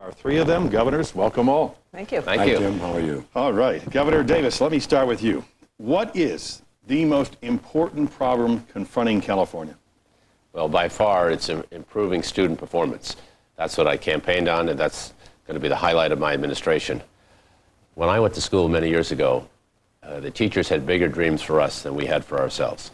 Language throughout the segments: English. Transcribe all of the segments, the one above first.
Our three of them, governors, welcome all. Thank you. Thank you. Hi, Tim. How are you? All right, Governor Davis, let me start with you. What is the most important problem confronting California? Well, by far, it's improving student performance. That's what I campaigned on, and that's going to be the highlight of my administration. When I went to school many years ago, the teachers had bigger dreams for us than we had for ourselves.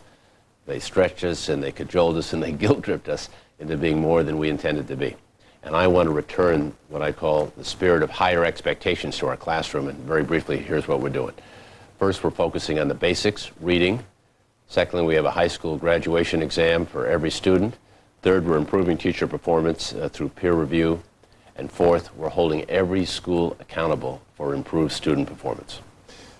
They stretched us, and they cajoled us, and they guilt-tripped us into being more than we intended to be. And I want to return what I call the spirit of higher expectations to our classroom. And very briefly, here's what we're doing. First, we're focusing on the basics, reading. Secondly, we have a high school graduation exam for every student. Third, we're improving teacher performance through peer review. And fourth, we're holding every school accountable for improved student performance.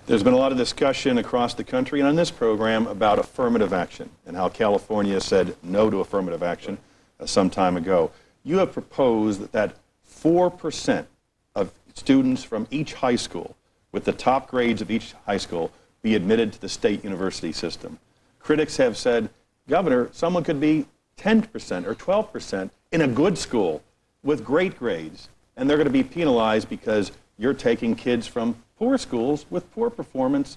There's been a lot of discussion across the country and on this program about affirmative action and how California said no to affirmative action some time ago. You have proposed that 4% of students from each high school, with the top grades of each high school, be admitted to the state university system. Critics have said, Governor, someone could be 10% or 12% in a good school with great grades, and they're going to be penalized because you're taking kids from poor schools with poor performance,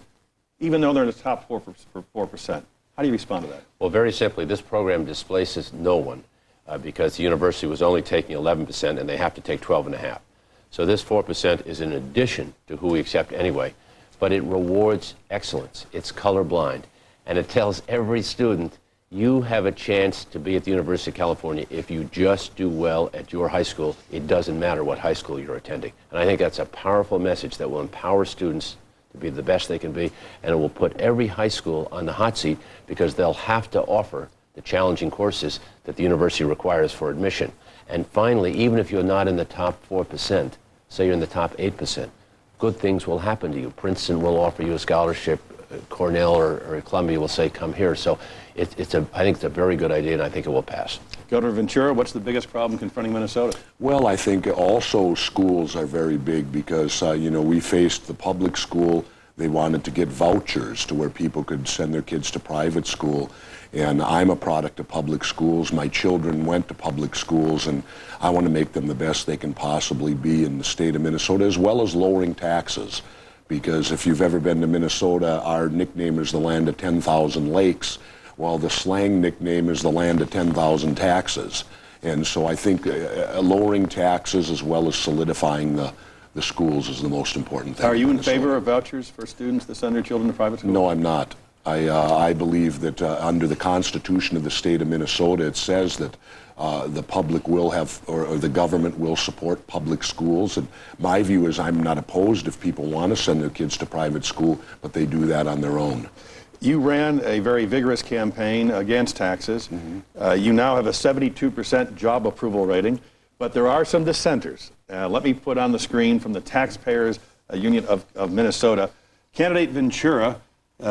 even though they're in the top 4%. How do you respond to that? Well, very simply, this program displaces no one. Because the university was only taking 11% and they have to take 12.5. So this 4% is in addition to who we accept anyway, but it rewards excellence. It's colorblind, and it tells every student, you have a chance to be at the University of California if you just do well at your high school. It doesn't matter what high school you're attending. And I think that's a powerful message that will empower students to be the best they can be, and it will put every high school on the hot seat because they'll have to offer the challenging courses that the university requires for admission. And finally, even if you're not in the top 4%, say you're in the top 8%, good things will happen to you. Princeton will offer you a scholarship. Cornell or Columbia will say, come here. So I think it's a very good idea, and I think it will pass. Governor Ventura, what's the biggest problem confronting Minnesota? Well, I think also schools are very big because, we faced the public school. They wanted to get vouchers to where people could send their kids to private school. And I'm a product of public schools. My children went to public schools, and I want to make them the best they can possibly be in the state of Minnesota, as well as lowering taxes. Because if you've ever been to Minnesota, our nickname is the land of 10,000 lakes, while the slang nickname is the land of 10,000 taxes. And so I think lowering taxes as well as solidifying the schools is the most important thing. Are you in favor of vouchers for students that send their children to private schools? No, I'm not. I believe that under the Constitution of the state of Minnesota, it says that the public will have, or the government will support public schools. And my view is I'm not opposed if people want to send their kids to private school, but they do that on their own. You ran a very vigorous campaign against taxes. Mm-hmm. You now have a 72% job approval rating, but there are some dissenters. Let me put on the screen from the Taxpayers Union of Minnesota. Candidate Ventura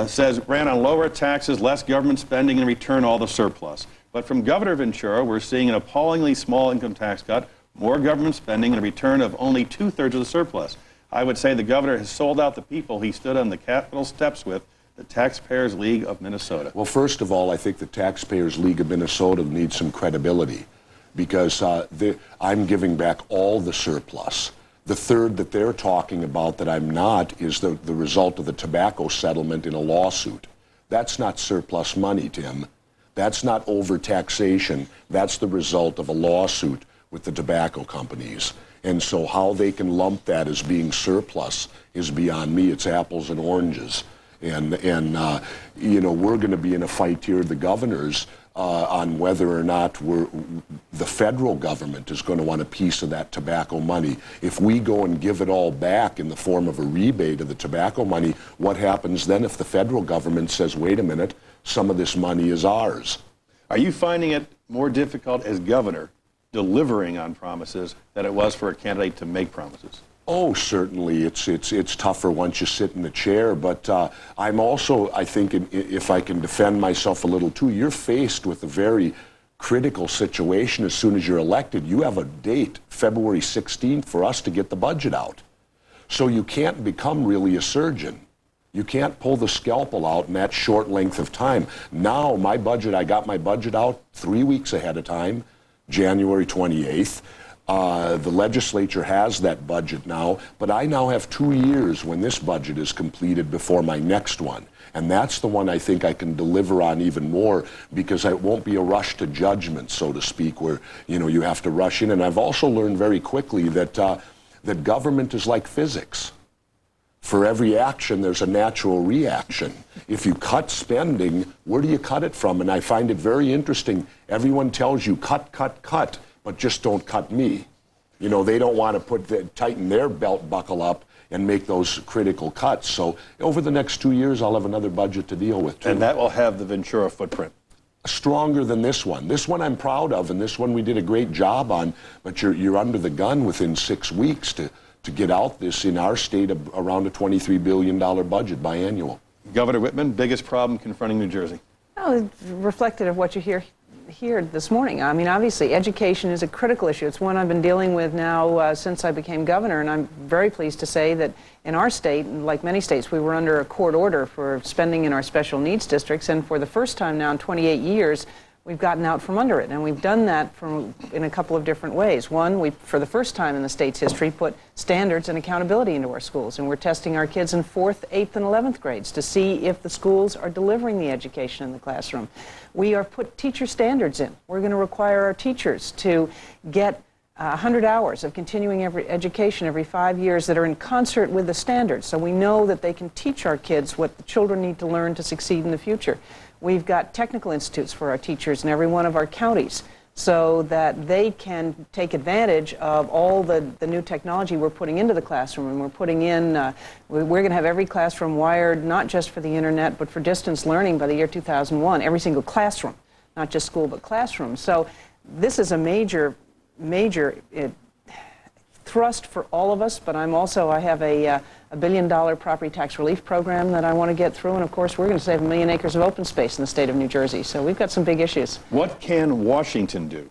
says ran on lower taxes, less government spending, and return all the surplus. But from Governor Ventura, we're seeing an appallingly small income tax cut, more government spending, and a return of only 2/3 of the surplus. I would say the governor has sold out the people he stood on the Capitol steps with, the Taxpayers League of Minnesota. Well, first of all, I think the Taxpayers League of Minnesota needs some credibility because I'm giving back all the surplus. The third that they're talking about that I'm not is the result of the tobacco settlement in a lawsuit. That's not surplus money, Tim. That's not overtaxation. That's the result of a lawsuit with the tobacco companies. And so how they can lump that as being surplus is beyond me. It's apples and oranges. And we're going to be in a fight here, the governors, on whether or not the federal government is going to want a piece of that tobacco money. If we go and give it all back in the form of a rebate of the tobacco money, what happens then if the federal government says, wait a minute, some of this money is ours? Are you finding it more difficult as governor delivering on promises than it was for a candidate to make promises? Oh, certainly. It's tougher once you sit in the chair, but I'm also, I think, if I can defend myself a little too, you're faced with a very critical situation as soon as you're elected. You have a date, February 16th, for us to get the budget out. So you can't become really a surgeon. You can't pull the scalpel out in that short length of time. Now, I got my budget out 3 weeks ahead of time, January 28th. The legislature has that budget now, but I now have 2 years when this budget is completed before my next one. And that's the one I think I can deliver on even more, because it won't be a rush to judgment, so to speak, where you have to rush in. And I've also learned very quickly that that government is like physics. For every action, there's a natural reaction. If you cut spending, where do you cut it from? And I find it very interesting. Everyone tells you cut, cut, cut, but just don't cut me. They don't want to tighten their belt buckle up and make those critical cuts. So over the next 2 years, I'll have another budget to deal with, too. And that will have the Ventura footprint. Stronger than this one. This one I'm proud of, and this one we did a great job on, but you're under the gun within 6 weeks to get out this, in our state, around a $23 billion budget biannual. Governor Whitman, biggest problem confronting New Jersey? Oh, it's reflective of what you hear here this morning. I mean, obviously, education is a critical issue. It's one I've been dealing with now since I became governor, and I'm very pleased to say that in our state, like many states, we were under a court order for spending in our special needs districts, and for the first time now in 28 years, we've gotten out from under it, and we've done that in a couple of different ways. One, we, for the first time in the state's history, put standards and accountability into our schools, and we're testing our kids in 4th, 8th, and 11th grades to see if the schools are delivering the education in the classroom. We are put teacher standards in. We're going to require our teachers to get 100 hours of continuing education every 5 years that are in concert with the standards, so we know that they can teach our kids what the children need to learn to succeed in the future. We've got technical institutes for our teachers in every one of our counties so that they can take advantage of all the new technology we're putting into the classroom. And we're putting in, we're going to have every classroom wired not just for the internet but for distance learning by the year 2001, every single classroom, not just school but classroom. So this is a major thrust for all of us, but I have a $1 billion property tax relief program that I want to get through, and of course we're going to save 1 million acres of open space in the state of New Jersey, so we've got some big issues. What can Washington do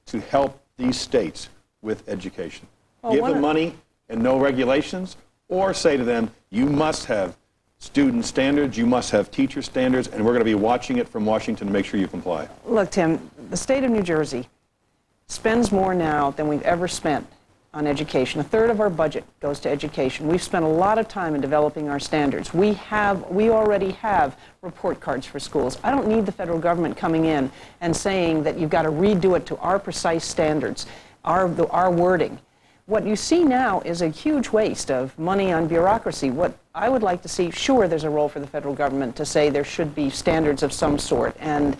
to help these states with education? Well, give them money and no regulations, or say to them, you must have student standards, you must have teacher standards, and we're going to be watching it from Washington to make sure you comply? Look, Tim, the state of New Jersey spends more now than we've ever spent on education. A third of our budget goes to education. We've spent a lot of time in developing our standards. We already have report cards for schools. I don't need the federal government coming in and saying that you've got to redo it to our precise standards, our wording. What you see now is a huge waste of money on bureaucracy. What I would like to see, sure, there's a role for the federal government to say there should be standards of some sort and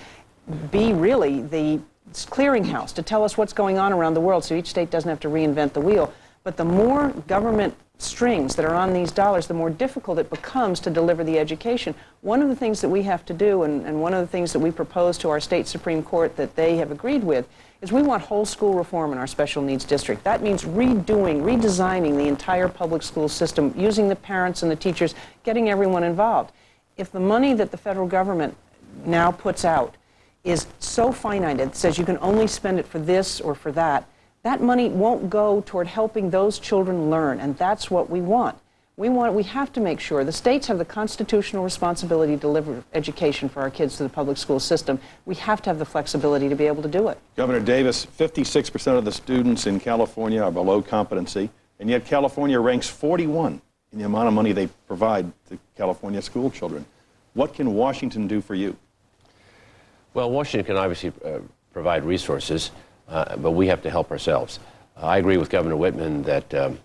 be really the clearinghouse to tell us what's going on around the world so each state doesn't have to reinvent the wheel. But the more government strings that are on these dollars, the more difficult it becomes to deliver the education. One of the things that we have to do, and one of the things that we propose to our state Supreme Court that they have agreed with, is we want whole school reform in our special needs district. That means redesigning the entire public school system, using the parents and the teachers, getting everyone involved. If the money that the federal government now puts out is so finite, it says you can only spend it for this or for that, that money won't go toward helping those children learn, and that's what we want. We have to make sure the states have the constitutional responsibility to deliver education for our kids through the public school system. We have to have the flexibility to be able to do it. Governor Davis, 56% of the students in California are below competency, and yet California ranks 41 in the amount of money they provide to California school children. What can Washington do for you? Well, Washington can obviously provide resources, but we have to help ourselves. I agree with Governor Whitman that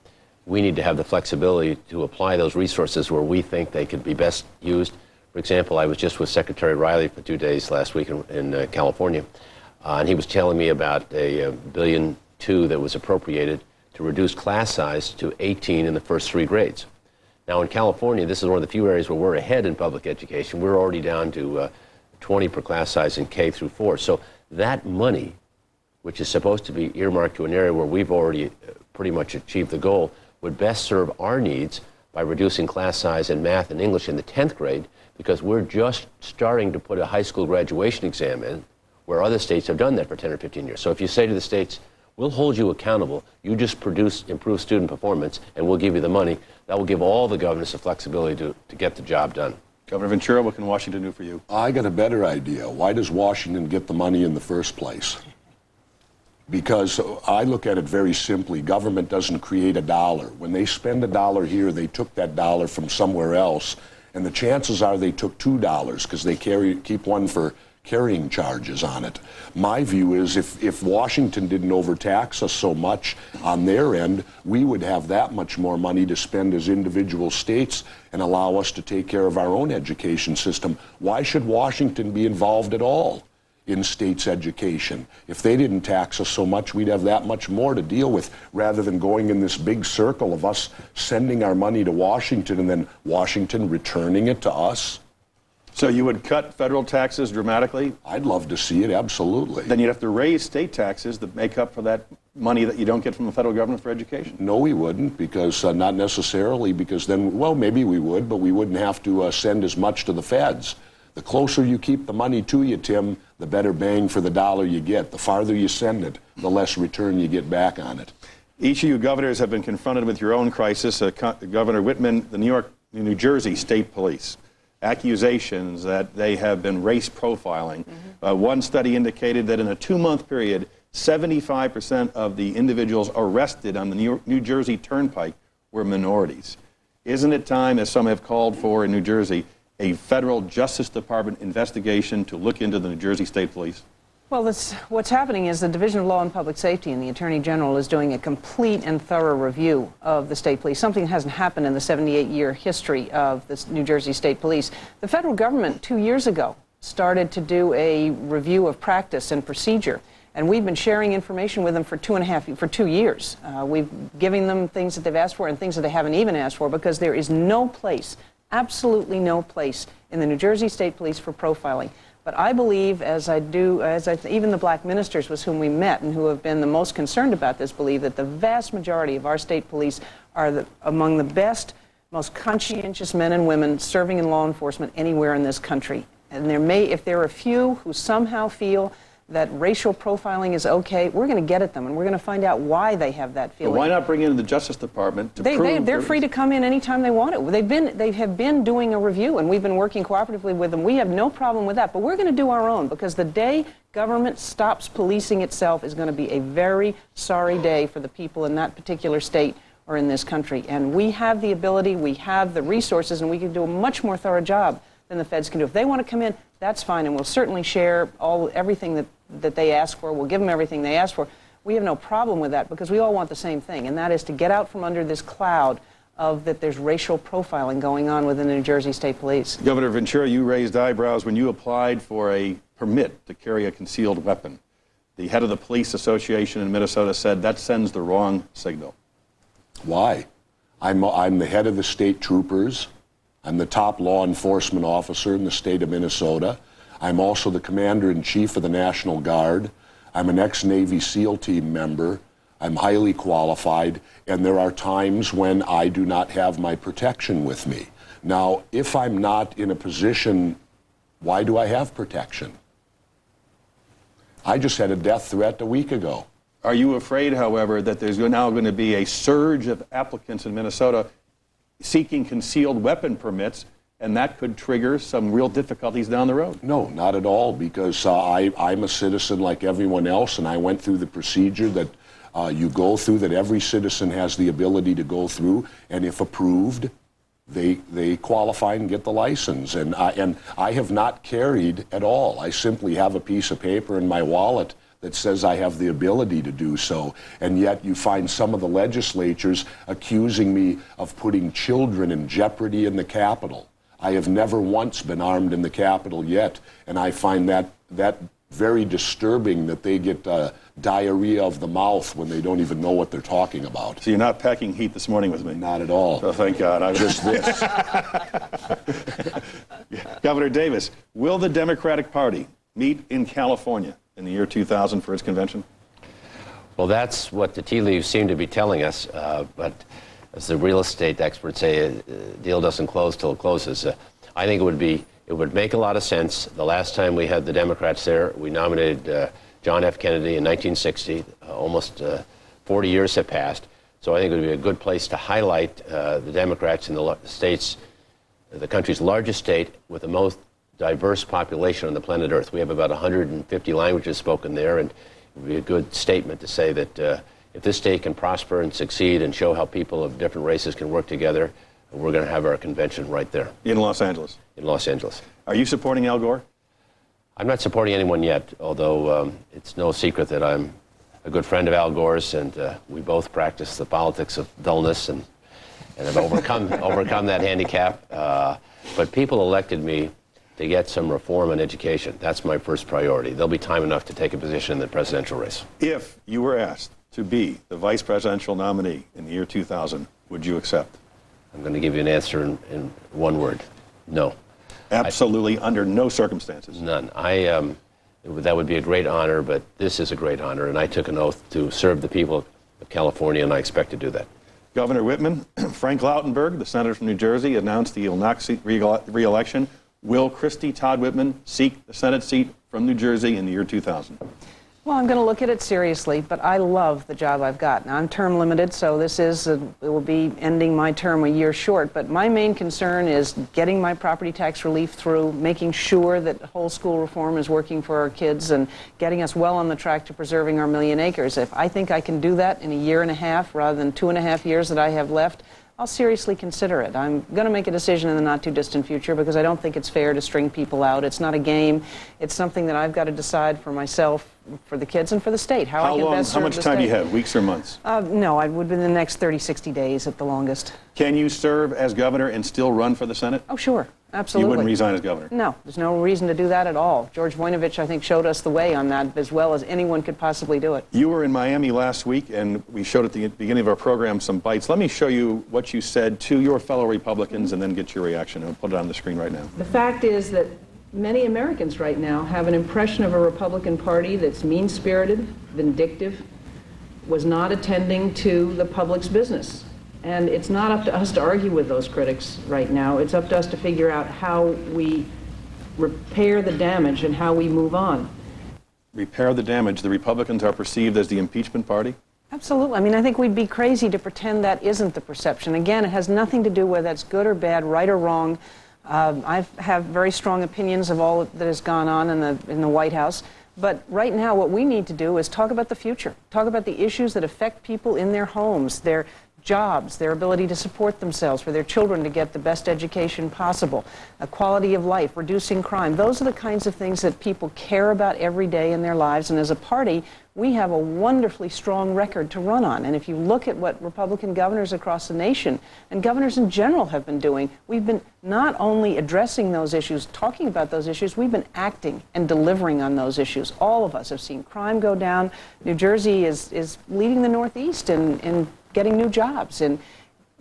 we need to have the flexibility to apply those resources where we think they could be best used. For example, I was just with Secretary Riley for 2 days last week in California, and he was telling me about a $1.2 billion that was appropriated to reduce class size to 18 in the first 3 grades. Now in California, this is one of the few areas where we're ahead in public education. We're already down to 20 per class size in K through 4. So that money, which is supposed to be earmarked to an area where we've already pretty much achieved the goal, would best serve our needs by reducing class size in math and English in the 10th grade, because we're just starting to put a high school graduation exam in, where other states have done that for 10 or 15 years. So if you say to the states, we'll hold you accountable, you just improve student performance, and we'll give you the money, that will give all the governors the flexibility to get the job done. Governor Ventura, what can Washington do for you? I got a better idea. Why does Washington get the money in the first place? Because I look at it very simply. Government doesn't create a dollar. When they spend a dollar here, they took that dollar from somewhere else, and the chances are they took $2 because they keep one for carrying charges on it. My view is if Washington didn't overtax us so much on their end, we would have that much more money to spend as individual states and allow us to take care of our own education system. Why should Washington be involved at all in states' education? If they didn't tax us so much, we'd have that much more to deal with, rather than going in this big circle of us sending our money to Washington and then Washington returning it to us. So you would cut federal taxes dramatically? I'd love to see it, absolutely. Then you'd have to raise state taxes to make up for that money that you don't get from the federal government for education? No, we wouldn't, because not necessarily, because then, well, maybe we would, but we wouldn't have to send as much to the feds. The closer you keep the money to you, Tim, the better bang for the dollar you get. The farther you send it, the less return you get back on it. Each of you governors have been confronted with your own crisis. Governor Whitman, the New Jersey State Police, accusations that they have been race profiling. One study indicated that in a 2-month period, 75% of the individuals arrested on the New Jersey Turnpike were minorities. Isn't it time, as some have called for in New Jersey, a federal Justice Department investigation to look into the New Jersey State Police? Well, what's happening is the Division of Law and Public Safety and the Attorney General is doing a complete and thorough review of the state police, something that hasn't happened in the 78-year history of the New Jersey State Police. The federal government 2 years ago started to do a review of practice and procedure, and we've been sharing information with them for 2 years. We've given them things that they've asked for and things that they haven't even asked for, because there is no place, absolutely no place in the New Jersey State Police for profiling. But I believe, even the black ministers with whom we met and who have been the most concerned about this, believe that the vast majority of our state police are among the best, most conscientious men and women serving in law enforcement anywhere in this country. And if there are a few who somehow feel that racial profiling is okay, we're going to get at them, and we're going to find out why they have that feeling. But why not bring in the Justice Department to prove... They're free to come in anytime they want to. They have been doing a review, and we've been working cooperatively with them. We have no problem with that, but we're going to do our own, because the day government stops policing itself is going to be a very sorry day for the people in that particular state or in this country. And we have the ability, we have the resources, and we can do a much more thorough job than the feds can do. If they want to come in, that's fine, and we'll certainly share everything that they ask for. We'll give them everything they ask for. We have no problem with that, because we all want the same thing, and that is to get out from under this cloud of that there's racial profiling going on within the New Jersey State Police. Governor Ventura, you raised eyebrows when you applied for a permit to carry a concealed weapon. The head of the Police Association in Minnesota said that sends the wrong signal. Why? I'm the head of the state troopers. I'm the top law enforcement officer in the state of Minnesota. I'm also the commander-in-chief of the National Guard. I'm an ex-Navy SEAL team member. I'm highly qualified, and there are times when I do not have my protection with me. Now, if I'm not in a position, why do I have protection? I just had a death threat a week ago. Are you afraid, however, that there's now going to be a surge of applicants in Minnesota seeking concealed weapon permits, and that could trigger some real difficulties down the road? No, not at all, because I'm a citizen like everyone else, and I went through the procedure that you go through, that every citizen has the ability to go through, and if approved, they qualify and get the license. And I have not carried at all. I simply have a piece of paper in my wallet that says I have the ability to do so. And yet you find some of the legislatures accusing me of putting children in jeopardy in the Capitol. I have never once been armed in the Capitol yet, and I find that very disturbing, that they get diarrhea of the mouth when they don't even know what they're talking about. So you're not packing heat this morning with me? Not at all. Oh, thank God. I was Just this. Governor Davis, will the Democratic Party meet in California in the year 2000 for its convention? Well, that's what the tea leaves seem to be telling us, but as the real estate experts say, a deal doesn't close till it closes. I think it would make a lot of sense. The last time we had the Democrats there, we nominated John F. Kennedy in 1960. Almost 40 years have passed. So I think it would be a good place to highlight the Democrats in the country's largest state with the most diverse population on the planet Earth. We have about 150 languages spoken there, and would be a good statement to say that if this state can prosper and succeed and show how people of different races can work together, we're going to have our convention right there. In Los Angeles? In Los Angeles. Are you supporting Al Gore? I'm not supporting anyone yet, although it's no secret that I'm a good friend of Al Gore's, and we both practice the politics of dullness and have overcome that handicap. But people elected me to get some reform in education. That's my first priority. There'll be time enough to take a position in the presidential race. If you were asked to be the vice presidential nominee in the year 2000, would you accept? I'm going to give you an answer in one word. No. Absolutely, under no circumstances. None. That would be a great honor, but this is a great honor, and I took an oath to serve the people of California, and I expect to do that. Governor Whitman, Frank Lautenberg, the senator from New Jersey, announced he will not seek re-election. Will Christy Todd Whitman seek the Senate seat from New Jersey in the year 2000? Well, I'm going to look at it seriously, but I love the job I've got. Now, I'm term limited, so it will be ending my term a year short, but my main concern is getting my property tax relief through, making sure that whole school reform is working for our kids, and getting us well on the track to preserving our 1,000,000 acres. If I think I can do that in a year and a half rather than 2.5 years that I have left, I'll seriously consider it. I'm going to make a decision in the not-too-distant future because I don't think it's fair to string people out. It's not a game. It's something that I've got to decide for myself, for the kids, and for the state. How I can best serve the state. How much time do you have, weeks or months? No, it would be the next 30, 60 days at the longest. Can you serve as governor and still run for the Senate? Oh, sure. Absolutely. You wouldn't resign as governor? No, there's no reason to do that at all. George Voinovich, I think, showed us the way on that as well as anyone could possibly do it. You were in Miami last week, and we showed at the beginning of our program some bites. Let me show you what you said to your fellow Republicans and then get your reaction. I'll put it on the screen right now. The fact is that many Americans right now have an impression of a Republican Party that's mean-spirited, vindictive, was not attending to the public's business. And it's not up to us to argue with those critics right now. It's up to us to figure out how we repair the damage and how we move on. Repair the damage. The Republicans are perceived as the impeachment party? Absolutely. I mean, I think we'd be crazy to pretend that isn't the perception. Again, it has nothing to do with whether that's good or bad, right or wrong. I have very strong opinions of all that has gone on in the White House. But right now, what we need to do is talk about the future, talk about the issues that affect people in their homes, their jobs, their ability to support themselves, for their children to get the best education possible, a quality of life, reducing crime. Those are the kinds of things that people care about every day in their lives. And as a party, we have a wonderfully strong record to run on. And if you look at what Republican governors across the nation and governors in general have been doing, we've been not only addressing those issues, talking about those issues, we've been acting and delivering on those issues. All of us have seen crime go down. New Jersey is leading the Northeast in getting new jobs and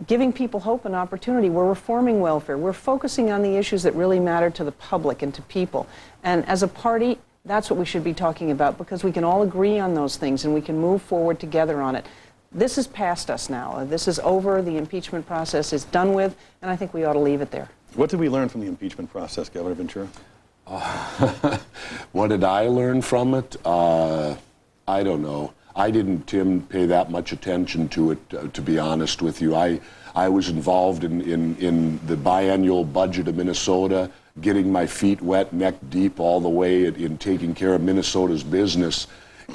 giving people hope and opportunity. We're reforming welfare. We're focusing on the issues that really matter to the public and to people. And as a party, that's what we should be talking about, because we can all agree on those things and we can move forward together on it. This is past us now. This is over. The impeachment process is done with, and I think we ought to leave it there. What did we learn from the impeachment process, Governor Ventura? What did I learn from it? I don't know. I didn't, Tim, pay that much attention to it, to be honest with you. I was involved in the biannual budget of Minnesota, getting my feet wet, neck deep, all the way in taking care of Minnesota's business.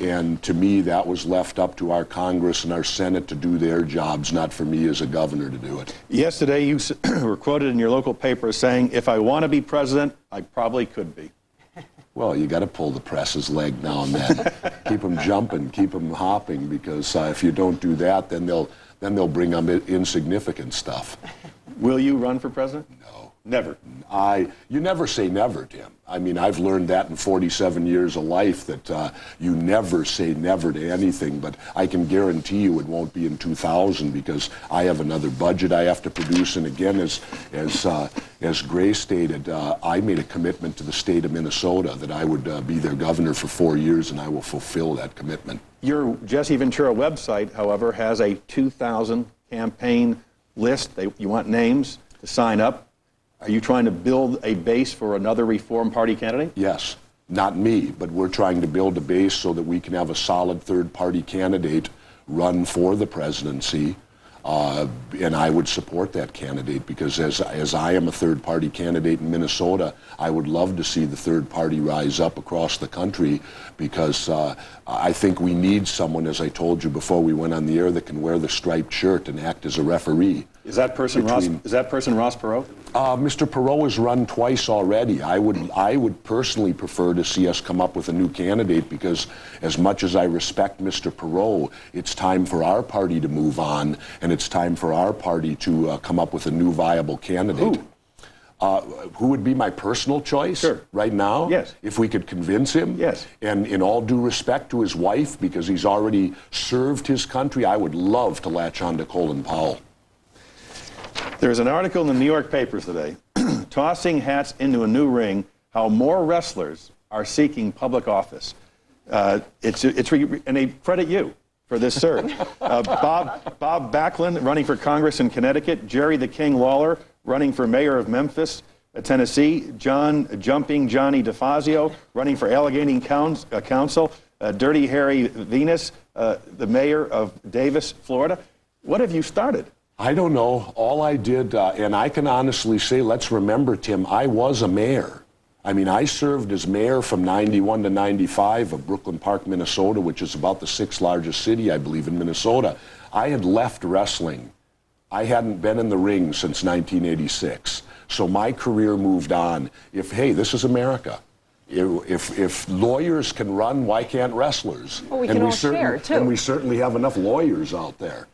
And to me, that was left up to our Congress and our Senate to do their jobs, not for me as a governor to do it. Yesterday, you were quoted in your local paper saying, "If I want to be president, I probably could be." Well, you got to pull the press's leg now and then. Keep them jumping, keep them hopping, because if you don't do that, then they'll bring up insignificant stuff. Will you run for president? No. Never. You never say never, Tim. I mean, I've learned that in 47 years of life, that you never say never to anything, but I can guarantee you it won't be in 2000, because I have another budget I have to produce, and again, as Gray stated, I made a commitment to the state of Minnesota that I would be their governor for 4 years, and I will fulfill that commitment. Your Jesse Ventura website, however, has a 2,000 campaign list. You want names to sign up. Are you trying to build a base for another Reform Party candidate? Yes, not me, but we're trying to build a base so that we can have a solid third-party candidate run for the presidency. And I would support that candidate because as I am a third-party candidate in Minnesota, I would love to see the third party rise up across the country because I think we need someone, as I told you before we went on the air, that can wear the striped shirt and act as a referee. Is that person Ross Perot? Mr. Perot has run twice already. I would personally prefer to see us come up with a new candidate because as much as I respect Mr. Perot, it's time for our party to move on and it's time for our party to come up with a new viable candidate. Who would be my personal choice Sure. right now? Yes. If we could convince him? Yes. And in all due respect to his wife, because he's already served his country, I would love to latch on to Colin Powell. There's an article in the New York papers today, tossing hats into a new ring, how more wrestlers are seeking public office. And they credit you for this surge. Bob Backlund running for Congress in Connecticut, Jerry the King Lawler running for mayor of Memphis, Tennessee, Jumping Johnny DeFazio running for Allegheny Council, Dirty Harry Venus, the mayor of Davis, Florida. What have you started? I don't know. All I did, and I can honestly say, let's remember, Tim, I was a mayor. I mean, I served as mayor from 91 to 95 of Brooklyn Park, Minnesota, which is about the 6th largest city, I believe, in Minnesota. I had left wrestling. I hadn't been in the ring since 1986. So my career moved on. Hey, this is America. If lawyers can run, why can't wrestlers? Well, we can all share, too. And we certainly have enough lawyers out there.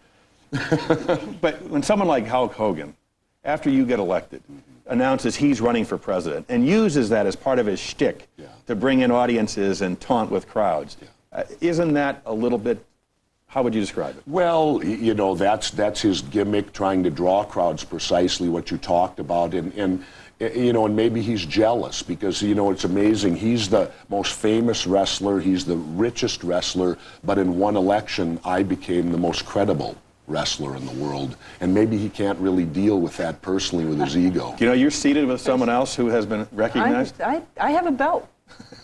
But when someone like Hulk Hogan, after you get elected, announces he's running for president and uses that as part of his shtick to bring in audiences and taunt with crowds, isn't that a little bit, how would you describe it? Well, you know, that's his gimmick, trying to draw crowds, precisely what you talked about. And you know, and maybe he's jealous because, you know, it's amazing. He's the most famous wrestler. He's the richest wrestler. But in one election, I became the most credible wrestler in the world, and maybe he can't really deal with that personally with his ego. You know, you're seated with someone else who has been recognized. I have a belt.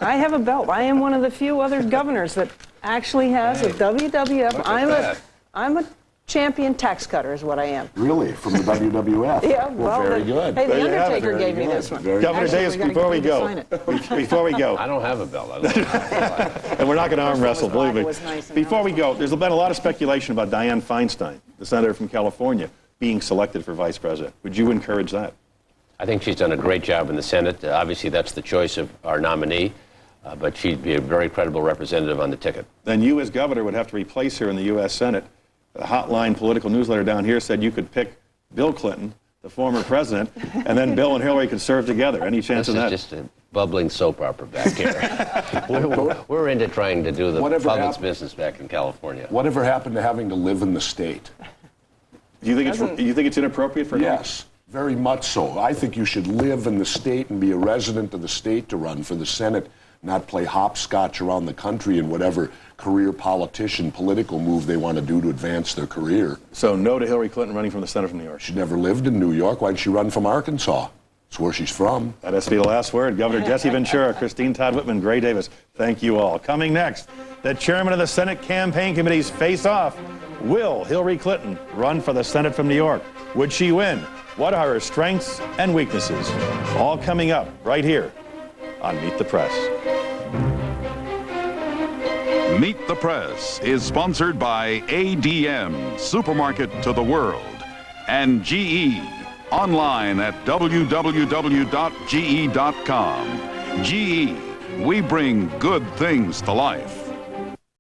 I have a belt. I am one of the few other governors that actually has a WWF. I'm a champion tax cutter is what I am. Really? From the WWF? Yeah, well, very good. Hey, the There you have it. Undertaker Very gave me good. this one. Governor Actually, Davis, we gotta before we get him to go, sign it. before we go, I don't have a belt. I don't know. and we're not going to arm wrestle, was black, believe me. it was nice, and Before now we it's go, there's been a lot of speculation about Dianne Feinstein, the senator from California, being selected for vice president. Would you encourage that? I think she's done a great job in the Senate. Obviously, that's the choice of our nominee, but she'd be a very credible representative on the ticket. Then you, as governor, would have to replace her in the U.S. Senate. The Hotline political newsletter down here said you could pick Bill Clinton, the former president, and then Bill and Hillary could serve together. Any chance of that? This is just a bubbling soap opera back here. we're into trying to do the public's business back in California. Whatever happened to having to live in the state? Do you think it's inappropriate for her? Yes, very much so. I think you should live in the state and be a resident of the state to run for the Senate, not play hopscotch around the country in whatever career political move they want to do to advance their career. So no to Hillary Clinton running from the Senate from New York. She never lived in New York. Why'd she run from Arkansas? It's where she's from. That has to be the last word. Governor Jesse Ventura, Christine Todd Whitman, Gray Davis, thank you all. Coming next, the chairman of the Senate campaign committees face off. Will Hillary Clinton run for the Senate from New York? Would she win? What are her strengths and weaknesses? All coming up right here on Meet the Press. Meet the Press is sponsored by ADM, Supermarket to the World, and GE, online at www.ge.com. GE, we bring good things to life.